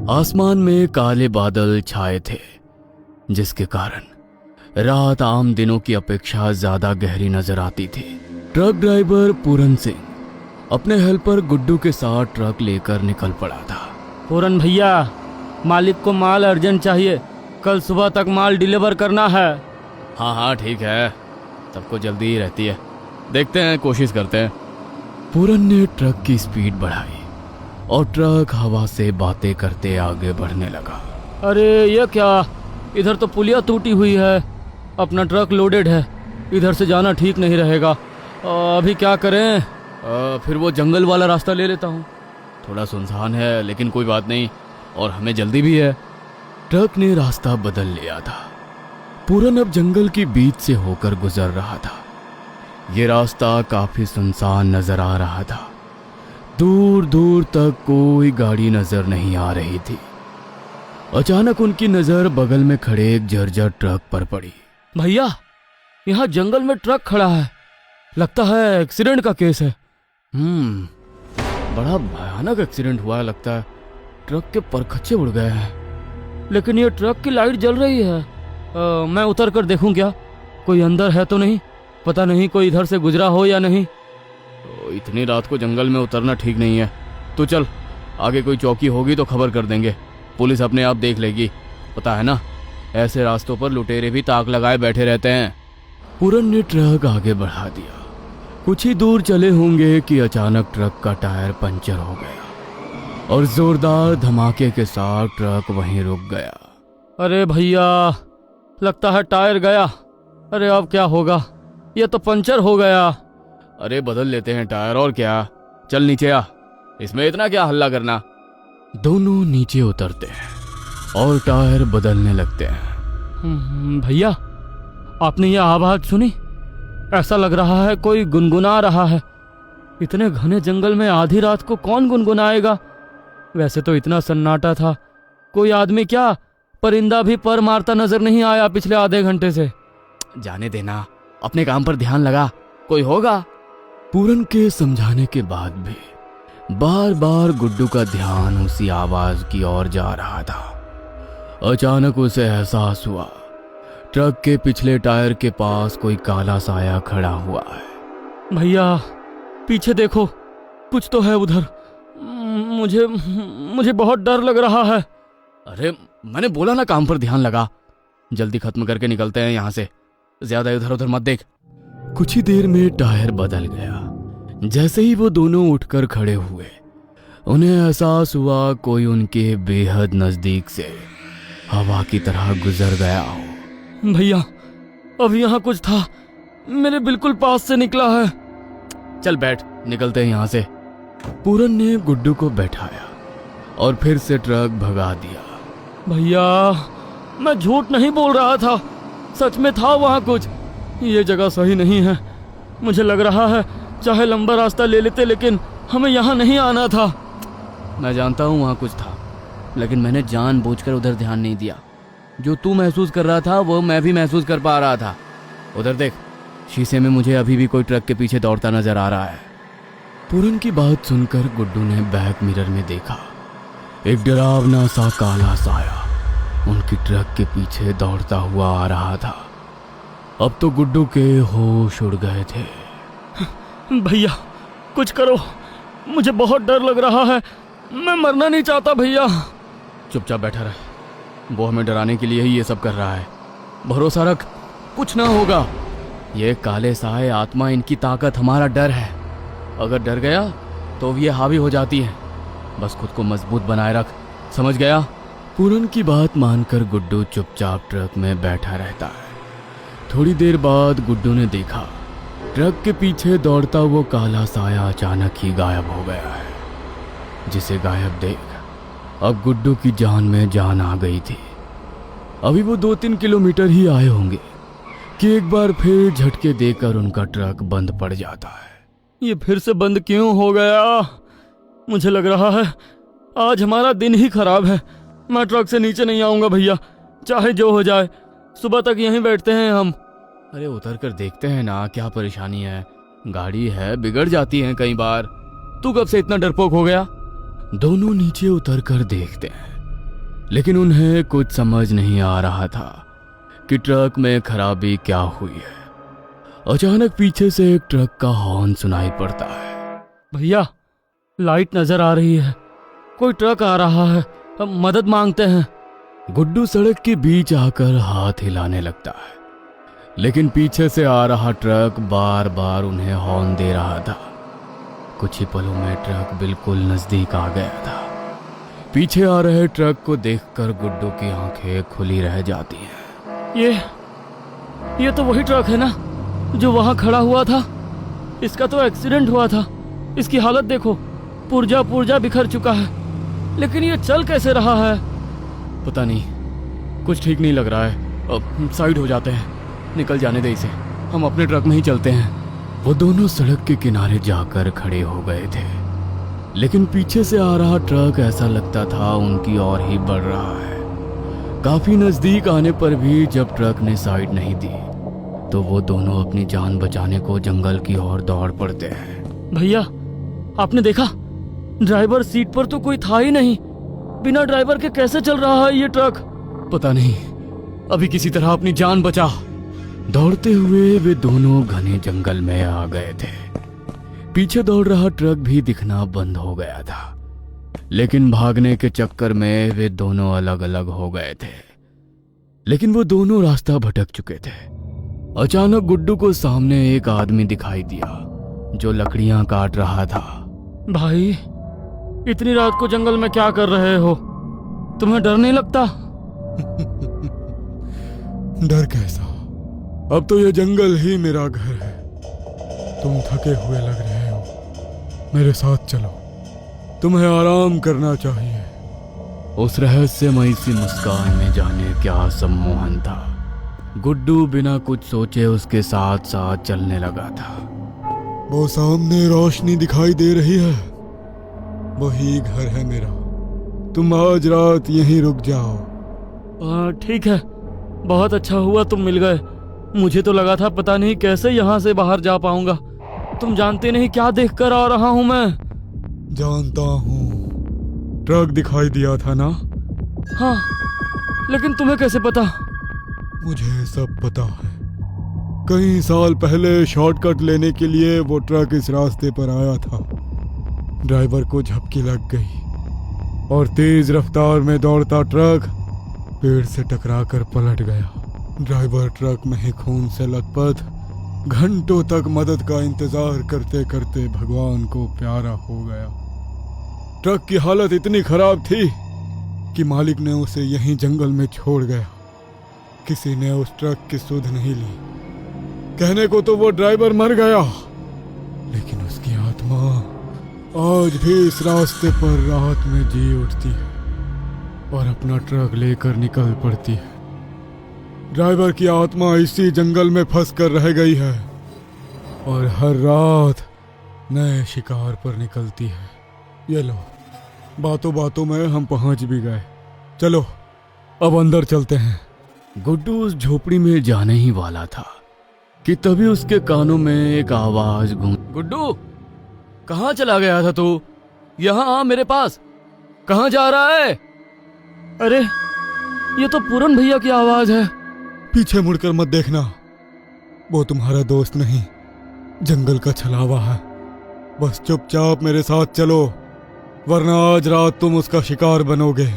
आसमान में काले बादल छाए थे, जिसके कारण रात आम दिनों की अपेक्षा ज्यादा गहरी नजर आती थी। ट्रक ड्राइवर पूरन सिंह अपने हेल्पर गुड्डू के साथ ट्रक लेकर निकल पड़ा था। पूरन भैया, मालिक को माल अर्जेंट चाहिए, कल सुबह तक माल डिलीवर करना है। हाँ हाँ ठीक है, सबको जल्दी ही रहती है, देखते हैं, कोशिश करते हैं। पूरन ने ट्रक की स्पीड बढ़ाई और ट्रक हवा से बातें करते आगे बढ़ने लगा। अरे ये क्या, इधर तो पुलिया टूटी हुई है, अपना ट्रक लोडेड है, इधर से जाना ठीक नहीं रहेगा। अभी क्या करें? फिर वो जंगल वाला रास्ता ले लेता हूँ, थोड़ा सुनसान है लेकिन कोई बात नहीं, और हमें जल्दी भी है। ट्रक ने रास्ता बदल लिया था। पूरन अब जंगल की बीच से होकर गुजर रहा था। ये रास्ता काफी सुनसान नजर आ रहा था। दूर दूर तक कोई गाड़ी नजर नहीं आ रही थी। अचानक उनकी नजर बगल में खड़े एक जर्जर ट्रक पर पड़ी। भैया, यहाँ जंगल में ट्रक खड़ा है, लगता है एक्सीडेंट का केस है। बड़ा भयानक एक्सीडेंट हुआ है लगता है, ट्रक के परखच्चे उड़ गए हैं। लेकिन ये ट्रक की लाइट जल रही है। मैं उतर कर देखूं क्या, कोई अंदर है तो नहीं, पता नहीं कोई इधर से गुजरा हो या नहीं। तो इतनी रात को जंगल में उतरना ठीक नहीं है। तो चल, आगे कोई चौकी होगी तो खबर कर देंगे, पुलिस अपने आप देख लेगी। पता है ना, ऐसे रास्तों पर लुटेरे भी ताक लगाए बैठे रहते हैं। पूरन ने ट्रक आगे बढ़ा दिया। कुछ ही दूर चले होंगे कि अचानक ट्रक का टायर पंचर हो गया और जोरदार धमाके के साथ ट्रक वहीं रुक गया। अरे भैया, लगता है टायर गया। अरे अब क्या होगा, ये तो पंचर हो गया। अरे बदल लेते हैं टायर, और क्या, चल नीचे आ, इसमें इतना क्या हल्ला करना। दोनों नीचे उतरते हैं और टायर बदलने लगते हैं। भैया, आपने ये आवाज सुनी? ऐसा लग रहा है कोई गुनगुना रहा है। इतने घने जंगल में आधी रात को कौन गुनगुनाएगा? वैसे तो इतना सन्नाटा था, कोई आदमी क्या, परिंदा भी पर मारता नजर नहीं आया पिछले आधे घंटे से। जाने देना, अपने काम पर ध्यान लगा, कोई होगा। पूरन के समझाने के बाद भी बार बार गुड्डू का ध्यान उसी आवाज की ओर जा रहा था। अचानक उसे एहसास हुआ, ट्रक के पिछले टायर के पास कोई काला साया खड़ा हुआ है। भैया, पीछे देखो, कुछ तो है उधर। मुझे बहुत डर लग रहा है। अरे मैंने बोला ना, काम पर ध्यान लगा, जल्दी खत्म करके निकलते हैं यहाँ से, ज्यादा इधर उधर मत देख। कुछ ही देर में टायर बदल गया। जैसे ही वो दोनों उठकर खड़े हुए, उन्हें एहसास हुआ कोई उनके बेहद नजदीक से हवा की तरह गुजर गया हो। भैया, अब यहाँ कुछ था, मेरे बिल्कुल पास से निकला है। चल बैठ, निकलते हैं यहाँ से। पूरन ने गुड्डू को बैठाया और फिर से ट्रक भगा दिया। भैया, मैं झूठ नहीं बोल रहा था, सच में था वहाँ कुछ। ये जगह सही नहीं है, मुझे लग रहा है चाहे लंबा रास्ता ले लेते, लेकिन हमें यहाँ नहीं आना था। मैं जानता हूँ वहाँ कुछ था, लेकिन मैंने जानबूझकर उधर ध्यान नहीं दिया। जो तू महसूस कर रहा था वो मैं भी महसूस कर पा रहा था। उधर देख, शीशे में मुझे अभी भी कोई ट्रक के पीछे दौड़ता नजर आ रहा है। पूरन की बात सुनकर गुड्डू ने बैक मिरर में देखा, एक डरावना सा काला साया उनकी ट्रक के पीछे दौड़ता हुआ आ रहा था। अब तो गुड्डू के होश उड़ गए थे। भैया, कुछ करो, मुझे बहुत डर लग रहा है, मैं मरना नहीं चाहता। भैया चुपचाप बैठा रहे, वो हमें डराने के लिए ही ये सब कर रहा है। भरोसा रख, कुछ ना होगा। ये काले साए आत्मा, इनकी ताकत हमारा डर है। अगर डर गया तो ये हावी हो जाती है। बस खुद को मजबूत बनाए रख, समझ गया? पूरन की बात मानकर गुड्डू चुपचाप ट्रक में बैठा रहता है। थोड़ी देर बाद गुड्डू ने देखा, ट्रक के पीछे दौड़ता वो काला साया अचानक ही गायब हो गया है। जिसे गायब देख अब गुड्डू की जान में जान आ गई थी। अभी वो 2-3 किलोमीटर ही आए होंगे कि एक बार फिर झटके देकर उनका ट्रक बंद पड़ जाता है। ये फिर से बंद क्यों हो गया? मुझे लग रहा है आज हमारा दिन ही खराब है। मैं ट्रक से नीचे नहीं आऊंगा भैया, चाहे जो हो जाए, सुबह तक यहीं बैठते हैं हम। अरे उतर कर देखते हैं ना, क्या परेशानी है? गाड़ी है, बिगड़ जाती है कई बार। तू कब से इतना डरपोक हो गया? दोनों नीचे उतर कर देखते हैं लेकिन उन्हें कुछ समझ नहीं आ रहा था कि ट्रक में खराबी क्या हुई है। अचानक पीछे से एक ट्रक का हॉर्न सुनाई पड़ता है। भैया, लाइट नजर आ रही है, कोई ट्रक आ रहा है, हम मदद मांगते हैं। गुड्डू सड़क के बीच आकर हाथ हिलाने लगता है, लेकिन पीछे से आ रहा ट्रक बार बार उन्हें हॉर्न दे रहा था। कुछ ही पलों में ट्रक बिल्कुल नजदीक आ गया था। पीछे आ रहे ट्रक को देखकर गुड्डू की आंखें खुली रह जाती हैं। ये तो वही ट्रक है ना जो वहां खड़ा हुआ था। इसका तो एक्सीडेंट हुआ था, इसकी हालत देखो, पुर्जा पुर्जा बिखर चुका है, लेकिन ये चल कैसे रहा है? पता नहीं, कुछ ठीक नहीं लग रहा है। अब साइड हो जाते हैं, निकल जाने दे इसे, हम अपने ट्रक में ही चलते हैं। वो दोनों सड़क के किनारे जाकर खड़े हो गए थे, लेकिन पीछे से आ रहा ट्रक ऐसा लगता था उनकी ओर ही बढ़ रहा है। काफी नजदीक आने पर भी जब ट्रक ने साइड नहीं दी तो वो दोनों अपनी जान बचाने को जंगल की ओर दौड़ पड़ते हैं। भैया, आपने देखा, ड्राइवर सीट पर तो कोई था ही नहीं। बिना ड्राइवर के कैसे चल रहा है ये ट्रक? पता नहीं, अभी किसी तरह अपनी जान बचा। दौड़ते हुए वे दोनों घने जंगल में आ गए थे। पीछे दौड़ रहा ट्रक भी दिखना बंद हो गया था, लेकिन भागने के चक्कर में वे दोनों अलग अलग हो गए थे। लेकिन वो दोनों रास्ता भटक चुके थे। अचानक गुड्डू को सामने एक आदमी दिखाई दिया जो लकड़ियां काट रहा था। भाई, इतनी रात को जंगल में क्या कर रहे हो? तुम्हें डर नहीं लगता? डर कैसा, अब तो ये जंगल ही मेरा घर है। तुम थके हुए लग रहे हो, मेरे साथ चलो, तुम्हें आराम करना चाहिए। उस रहस्यमयी सी मुस्कान में जाने क्या सम्मोहन था। गुड्डू बिना कुछ सोचे उसके साथ साथ चलने लगा था। वो सामने रोशनी दिखाई दे रही है, वही घर है मेरा। तुम आज रात यहीं रुक जाओ। ठीक है, बहुत अच्छा हुआ तुम मिल गए। मुझे तो लगा था पता नहीं कैसे यहाँ से बाहर जा पाऊंगा। तुम जानते नहीं क्या देखकर आ रहा हूँ मैं। जानता हूँ, ट्रक दिखाई दिया था ना? हाँ, लेकिन तुम्हें कैसे पता? मुझे सब पता है। कई साल पहले शॉर्टकट लेने के लिए वो ट्रक इस रास्ते पर आया था। ड्राइवर को झपकी लग गई और तेज रफ्तार में दौड़ता ट्रक पेड़ से टकराकर पलट गया। ड्राइवर ट्रक में ही खून से लथपथ घंटों तक मदद का इंतजार करते करते भगवान को प्यारा हो गया। ट्रक की हालत इतनी खराब थी कि मालिक ने उसे यहीं जंगल में छोड़ गया। किसी ने उस ट्रक की सुध नहीं ली। कहने को तो वो ड्राइवर मर गया, लेकिन उसकी आत्मा आज भी इस रास्ते पर रात में जी उठती है और अपना ट्रक लेकर निकल पड़ती है। ड्राइवर की आत्मा इसी जंगल में फंस कर रह गई है और हर रात नए शिकार पर निकलती है। ये लो, बातों बातों में हम पहुंच भी गए। चलो अब अंदर चलते हैं। गुड्डू उस झोपड़ी में जाने ही वाला था कि तभी उसके कानों में एक आवाज गूंजी। गुड्डू, कहाँ चला गया था तू? यहाँ आ मेरे पास। कहाँ जा रहा है? अरे, ये तो पूरन भैया की आवाज है। पीछे मुड़कर मत देखना, वो तुम्हारा दोस्त नहीं, जंगल का छलावा है। बस चुपचाप मेरे साथ चलो, वरना आज रात तुम उसका शिकार बनोगे।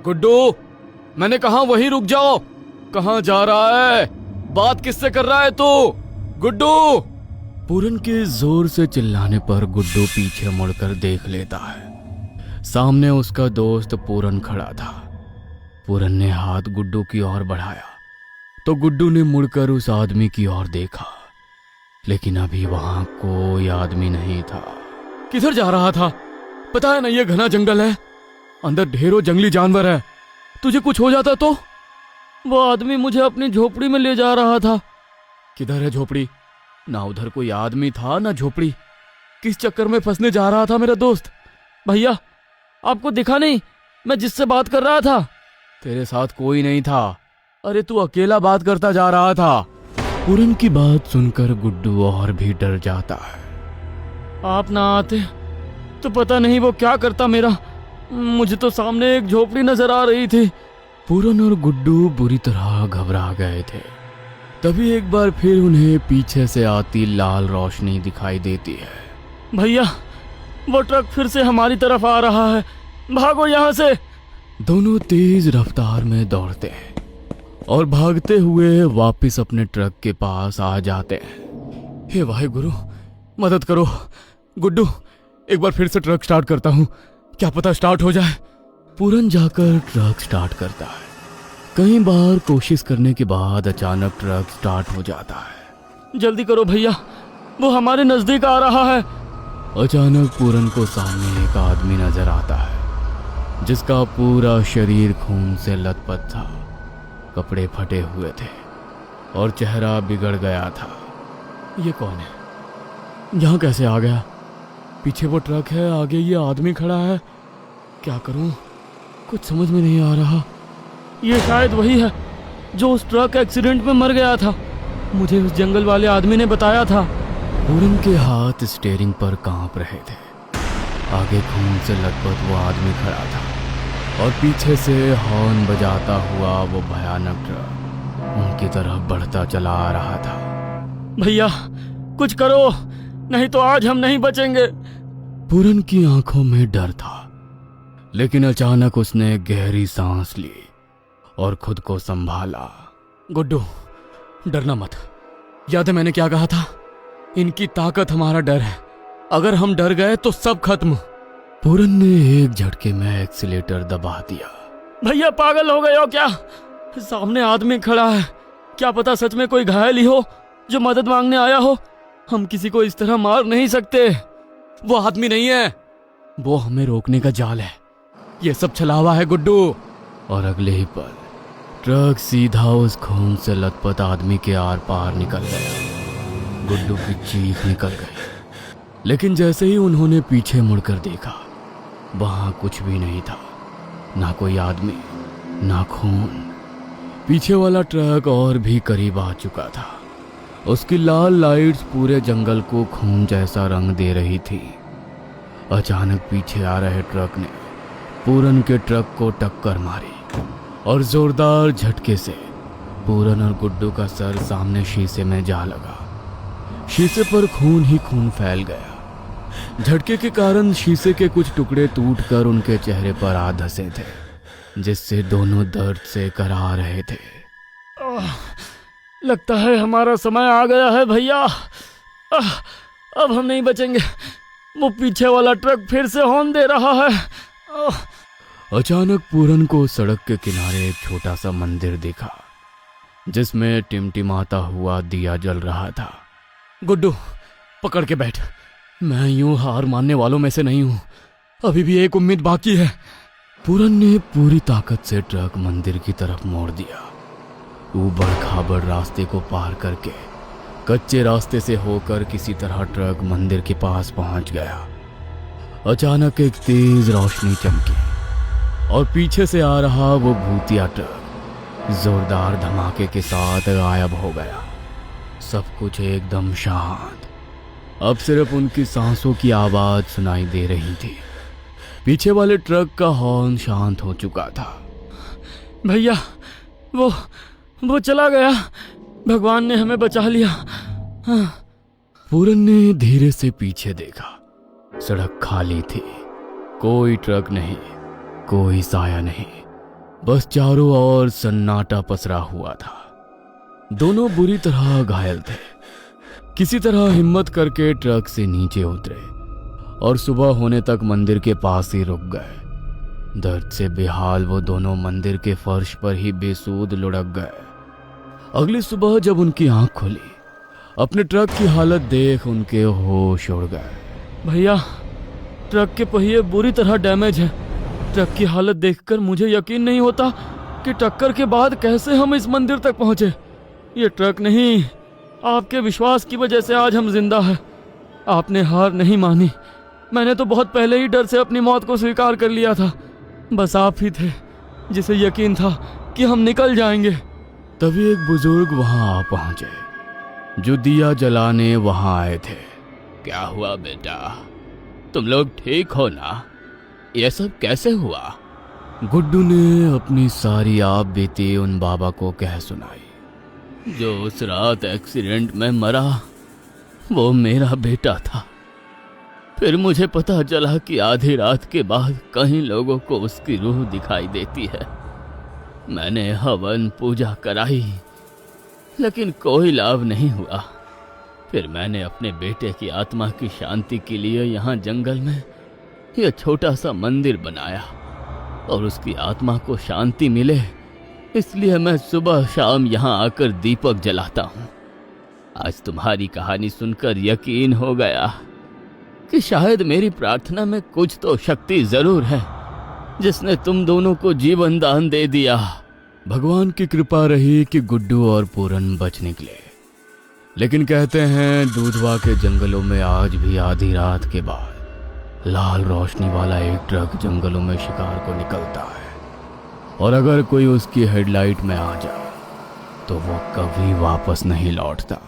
गुड्डू, मैंने कहा वहीं रुक जाओ। कहाँ जा रहा है? बात किससे कर रहा है तू? गुड्डू! पूरन के जोर से चिल्लाने पर गुड्डू पीछे मुड़कर देख लेता है। सामने उसका दोस्त पूरन खड़ा था। पूरन ने हाथ गुड्डू की ओर बढ़ाया तो गुड्डू ने मुड़कर उस आदमी की ओर देखा, लेकिन अभी वहां कोई आदमी नहीं था। किधर जा रहा था? पता है ना ये घना जंगल है, अंदर ढेरों जंगली जानवर है। तुझे कुछ हो जाता तो? वो आदमी मुझे अपनी झोपड़ी में ले जा रहा था। किधर है झोपड़ी? ना उधर कोई आदमी था ना झोपड़ी। किस चक्कर में फंसने जा रहा था मेरा दोस्त? भैया, आपको दिखा नहीं मैं जिससे बात कर रहा था? तेरे साथ कोई नहीं था। अरे तू अकेला बात करता जा रहा था। पूरन की बात सुनकर गुड्डू और भी डर जाता है। आप ना आते तो पता नहीं वो क्या करता मेरा। मुझे तो सामने एक झोपड़ी नजर आ रही थी। पूरन और गुड्डू बुरी तरह घबरा गए थे। तभी एक बार फिर उन्हें पीछे से आती लाल रोशनी दिखाई देती है। भैया, वो ट्रक फिर से हमारी तरफ आ रहा है, भागो यहाँ से। दोनों तेज रफ्तार में दौड़ते हैं और भागते हुए वापस अपने ट्रक के पास आ जाते हैं। हे वाहेगुरु, मदद करो। गुड्डू, एक बार फिर से ट्रक स्टार्ट करता हूँ, क्या पता स्टार्ट हो जाए। पूरन जाकर ट्रक स्टार्ट करता है। कई बार कोशिश करने के बाद अचानक ट्रक स्टार्ट हो जाता है। जल्दी करो भैया, वो हमारे नजदीक आ रहा है। अचानक पूरन को सामने एक आदमी नजर आता है जिसका पूरा शरीर खून से लथपथ था, कपड़े फटे हुए थे और चेहरा बिगड़ गया था। ये कौन है? यहाँ कैसे आ गया? पीछे वो ट्रक है, आगे ये आदमी खड़ा है। क्या करूं? कुछ समझ में नहीं आ रहा। ये शायद वही है जो उस ट्रक एक्सीडेंट में मर गया था, मुझे उस जंगल वाले आदमी ने बताया था। पूरन के हाथ स्टीयरिंग पर कांप रहे थे। आगे खून से लथपथ वो आदमी खड़ा था और पीछे से हॉर्न बजाता हुआ वो भयानक ट्रक उनकी तरफ बढ़ता चला आ रहा था। भैया, कुछ करो, नहीं तो आज हम नहीं बचेंगे। पूरन की आंखों में डर था, लेकिन अचानक उसने गहरी सांस ली और खुद को संभाला। गुड्डू, डरना मत। याद है मैंने क्या कहा था? इनकी ताकत हमारा डर है, अगर हम डर गए तो सब खत्म। पूरन ने एक झटके में एक्सीलेटर दबा दिया। भैया, पागल हो गए हो क्या? सामने आदमी खड़ा है, क्या पता सच में कोई घायल ही हो जो मदद मांगने आया हो। हम किसी को इस तरह मार नहीं सकते। वो आदमी नहीं है, वो हमें रोकने का जाल है। ये सब छलावा है गुड्डू। और अगले ही पल ट्रक सीधा उस खून से लथपथ आदमी के आर पार निकल गया। गुड्डू की चीख निकल गई, लेकिन जैसे ही उन्होंने पीछे मुड़कर देखा, वहां कुछ भी नहीं था। ना कोई आदमी, ना खून। पीछे वाला ट्रक और भी करीब आ चुका था। उसकी लाल लाइट्स पूरे जंगल को खून जैसा रंग दे रही थी। अचानक पीछे आ रहे ट्रक ने पूरन के ट्रक को टक्कर मारी और जोरदार झटके से पूरन और गुड्डू का सर सामने शीशे में जा लगा। शीशे पर खून ही खून फैल गया। झटके के कारण शीशे के कुछ टुकड़े टूटकर उनके चेहरे पर आ धंसे थे, जिससे दोनों दर्द से करा रहे थे। लगता है हमारा समय आ गया है भैया। अब हम नहीं बचेंगे। वो पीछे वाला ट्रक फिर से हॉर्न दे रहा है। अचानक पूरन को सड़क के किनारे एक छोटा सा मंदिर दिखा, जिसमें टिमटिमाता हुआ दिया जल रहा था। गुड्डू, पकड़ के बैठ। मैं यूं हार मानने वालों में से नहीं हूं, अभी भी एक उम्मीद बाकी है। पूरन ने पूरी ताकत से ट्रक मंदिर की तरफ मोड़ दिया। ऊबड़ खाबड़ रास्ते को पार करके कच्चे रास्ते से होकर किसी तरह ट्रक मंदिर के पास पहुंच गया। अचानक एक तेज रोशनी चमकी और पीछे से आ रहा वो भूतिया ट्रक जोरदार धमाके के साथ गायब हो गया। सब कुछ एकदम शांत। अब सिर्फ उनकी सांसों की आवाज सुनाई दे रही थी। पीछे वाले ट्रक का हॉर्न शांत हो चुका था। भैया, वो चला गया। भगवान ने हमें बचा लिया। पूरन ने धीरे से पीछे देखा। सड़क खाली थी, कोई ट्रक नहीं, कोई साया नहीं, बस चारों ओर सन्नाटा पसरा हुआ था। दोनों बुरी तरह घायल थे। किसी तरह हिम्मत करके ट्रक से नीचे उतरे और सुबह होने तक मंदिर के पास ही रुक गए। दर्द से बेहाल वो दोनों मंदिर के फर्श पर ही बेसूद लुढ़क गए। अगली सुबह जब उनकी आंख खुली, अपने ट्रक की हालत देख उनके होश उड़ गए। भैया, ट्रक के पहिए बुरी तरह डैमेज हैं। ट्रक की हालत देखकर मुझे यकीन नहीं होता कि टक्कर के बाद कैसे हम इस मंदिर तक पहुंचे। ये ट्रक नहीं, आपके विश्वास की वजह से आज हम जिंदा हैं। आपने हार नहीं मानी। मैंने तो बहुत पहले ही डर से अपनी मौत को स्वीकार कर लिया था। बस आप ही थे जिसे यकीन था कि हम निकल जाएंगे। तभी एक बुजुर्ग वहां आ पहुंचे, जो दिया जलाने वहां आए थे। क्या हुआ बेटा, तुम लोग ठीक हो ना? ये सब कैसे हुआ? गुड्डू ने अपनी सारी आप बीती उन बाबा को कह सुनाई। जो उस रात एक्सीडेंट में मरा वो मेरा बेटा था। फिर मुझे पता चला कि आधी रात के बाद कई लोगों को उसकी रूह दिखाई देती है। मैंने हवन पूजा कराई लेकिन कोई लाभ नहीं हुआ। फिर मैंने अपने बेटे की आत्मा की शांति के लिए यहाँ जंगल में यह छोटा सा मंदिर बनाया और उसकी आत्मा को शांति मिले इसलिए मैं सुबह शाम यहाँ आकर दीपक जलाता हूँ। आज तुम्हारी कहानी सुनकर यकीन हो गया कि शायद मेरी प्रार्थना में कुछ तो शक्ति जरूर है जिसने तुम दोनों को जीवन दान दे दिया। भगवान की कृपा रही कि गुड्डू और पूरन बच निकले। लेकिन कहते हैं दूधवा के जंगलों में आज भी आधी रात के बाद लाल रोशनी वाला एक ट्रक जंगलों में शिकार को निकलता है और अगर कोई उसकी हेडलाइट में आ जाए तो वो कभी वापस नहीं लौटता।